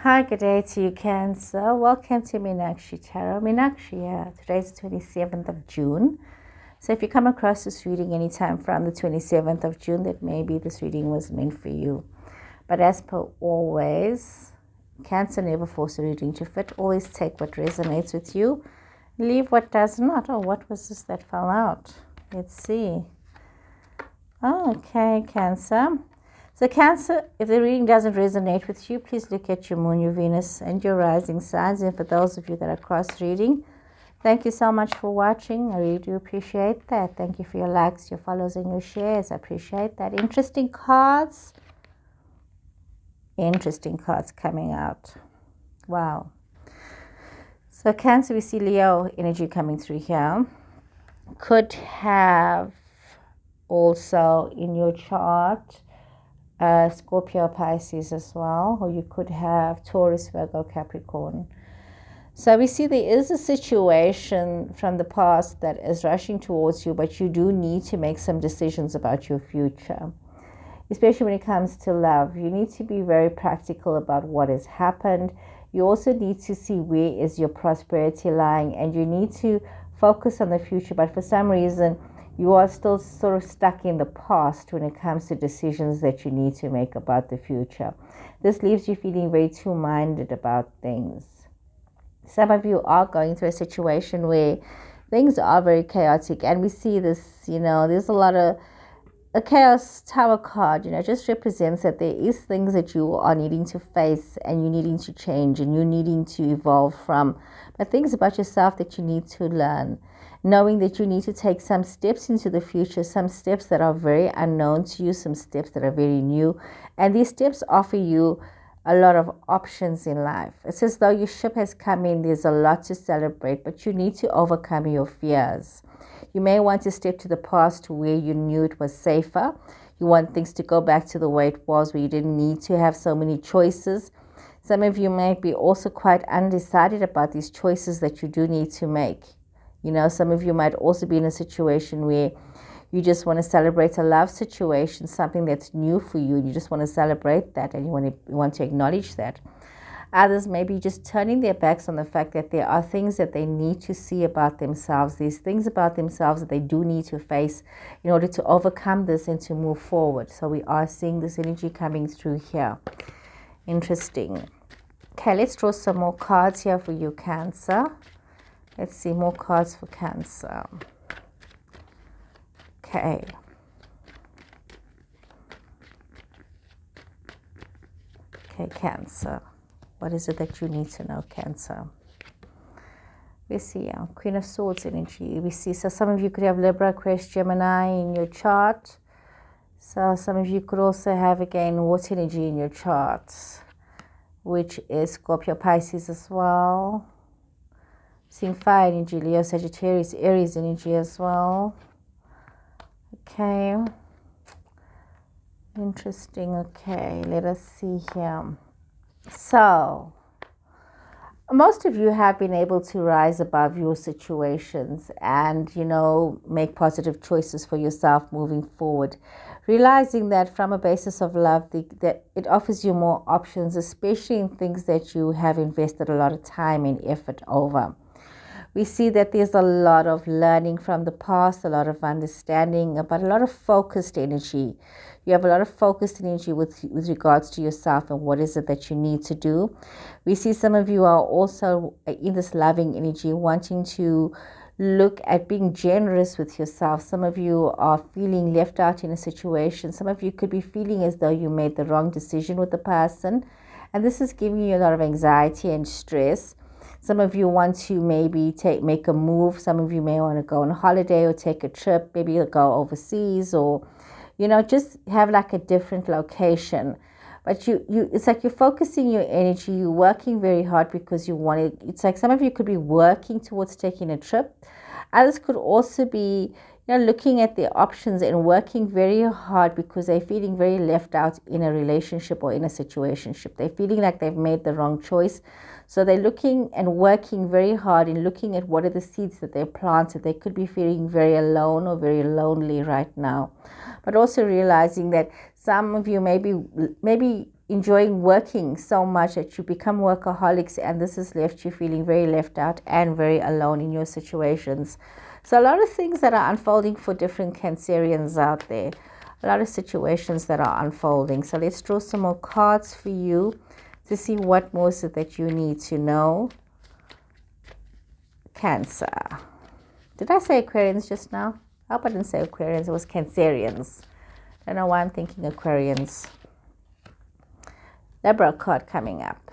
Hi, good day to you, Cancer. Welcome to Meenakshi Tarot. Meenakshi here. Today's the 27th of June. So if you come across this reading anytime from the 27th of June, that maybe this reading was meant for you. But as per always, Cancer never force a reading to fit. Always take what resonates with you. Leave what does not. Oh, what was this that fell out? Let's see. Okay, Cancer. So Cancer, if the reading doesn't resonate with you, please look at your moon, your Venus, and your rising signs. And for those of you that are cross-reading, thank you so much for watching. I really do appreciate that. Thank you for your likes, your follows, and your shares. I appreciate that. Interesting cards coming out. Wow. So Cancer, we see Leo energy coming through here. Could have also in your chart Scorpio, Pisces as well, or you could have Taurus, Virgo, Capricorn. So we see there is a situation from the past that is rushing towards you, but you do need to make some decisions about your future, especially when it comes to love. You need to be very practical about what has happened. You also need to see where is your prosperity lying, and you need to focus on the future, but for some reason you are still sort of stuck in the past when it comes to decisions that you need to make about the future. This leaves you feeling very two-minded about things. Some of you are going through a situation where things are very chaotic, and we see this, there's a lot of a chaos tower card, just represents that there is things that you are needing to face and you needing to change and you needing to evolve from, but things about yourself that you need to learn, knowing that you need to take some steps into the future, some steps that are very unknown to you, some steps that are very new, and these steps offer you a lot of options in life. It's as though your ship has come in, there's a lot to celebrate, but you need to overcome your fears. You may want to step to the past to where you knew it was safer. You want things to go back to the way it was, where you didn't need to have so many choices. Some of you might be also quite undecided about these choices that you do need to make. Some of you might also be in a situation where you just want to celebrate a love situation, something that's new for you. You just want to celebrate that and you want to acknowledge that. Others may be just turning their backs on the fact that there are things that they need to see about themselves. There's things about themselves that they do need to face in order to overcome this and to move forward. So we are seeing this energy coming through here. Interesting. Okay, let's draw some more cards here for you, Cancer. Let's see more cards for Cancer. Okay. Okay, Cancer. What is it that you need to know, Cancer? We see Queen of Swords energy. We see, so some of you could have Libra, Aquarius, Gemini in your chart. So some of you could also have, again, water energy in your charts, which is Scorpio, Pisces as well. Seeing fire energy, Leo, Sagittarius, Aries energy as well. Okay. Interesting. Okay, let us see here. So, most of you have been able to rise above your situations and, make positive choices for yourself moving forward, realizing that from a basis of love, that it offers you more options, especially in things that you have invested a lot of time and effort over. We see that there's a lot of learning from the past, a lot of understanding, but a lot of focused energy. You have a lot of focused energy with regards to yourself and what is it that you need to do. We see some of you are also in this loving energy, wanting to look at being generous with yourself. Some of you are feeling left out in a situation. Some of you could be feeling as though you made the wrong decision with the person, and this is giving you a lot of anxiety and stress. Some of you want to maybe make a move. Some of you may want to go on a holiday or take a trip, maybe you'll go overseas, or just have like a different location. But it's like you're focusing your energy, you're working very hard because you want it. It's like some of you could be working towards taking a trip. Others could also be looking at their options and working very hard because they're feeling very left out in a relationship or in a situationship. They're feeling like they've made the wrong choice. So they're looking and working very hard and looking at what are the seeds that they planted. They could be feeling very alone or very lonely right now. But also realizing that some of you maybe enjoying working so much that you become workaholics, and this has left you feeling very left out and very alone in your situations. So a lot of things that are unfolding for different Cancerians out there. A lot of situations that are unfolding. So let's draw some more cards for you to see what more is it that you need to know. Cancer. Did I say Aquarians just now? I hope I didn't say Aquarians. It was Cancerians. I don't know why I'm thinking Aquarians. Libra card coming up.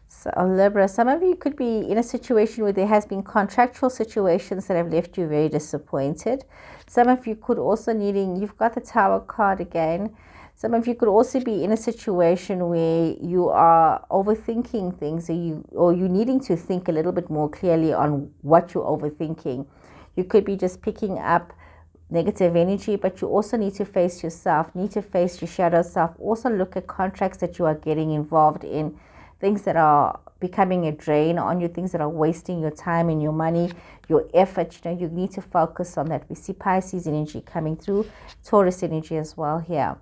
So Libra, some of you could be in a situation where there has been contractual situations that have left you very disappointed. Some of you could also you've got the Tower card again. Some of you could also be in a situation where you are overthinking things, or you needing to think a little bit more clearly on what you're overthinking. You could be just picking up negative energy, but you also need to face yourself, need to face your shadow self. Also look at contracts that you are getting involved in, things that are becoming a drain on you, things that are wasting your time and your money, your effort. You need to focus on that. We see Pisces energy coming through, Taurus energy as well here.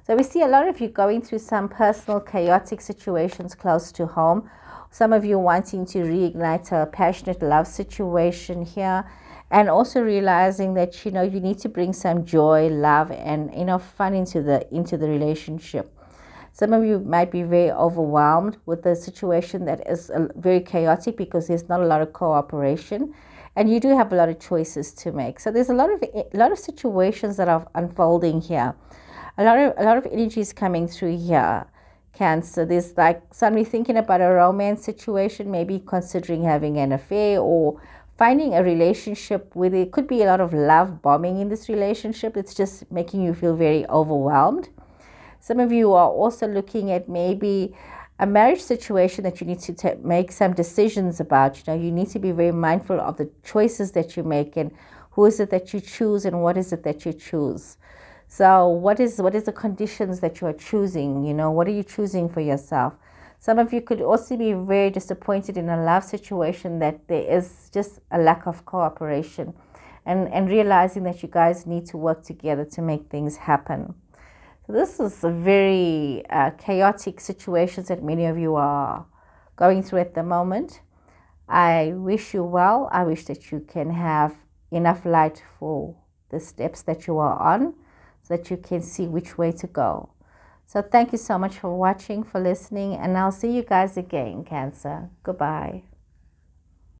So we see a lot of you going through some personal chaotic situations close to home. Some of you wanting to reignite a passionate love situation here, and also realizing that you need to bring some joy, love, and fun into the relationship. Some of you might be very overwhelmed with the situation that is very chaotic because there's not a lot of cooperation, and you do have a lot of choices to make. So there's a lot of situations that are unfolding here. A lot of energy is coming through here, Cancer. There's like somebody thinking about a romance situation, maybe considering having an affair, or finding a relationship where there could be a lot of love bombing in this relationship. It's just making you feel very overwhelmed. Some of you are also looking at maybe a marriage situation that you need to make some decisions about. You need to be very mindful of the choices that you make, and who is it that you choose, and what is it that you choose. So what is the conditions that you are choosing? What are you choosing for yourself? Some of you could also be very disappointed in a love situation that there is just a lack of cooperation, and realizing that you guys need to work together to make things happen. So this is a very chaotic situations that many of you are going through at the moment. I wish you well. I wish that you can have enough light for the steps that you are on, so that you can see which way to go. So thank you so much for watching, for listening, and I'll see you guys again, Cancer. Goodbye.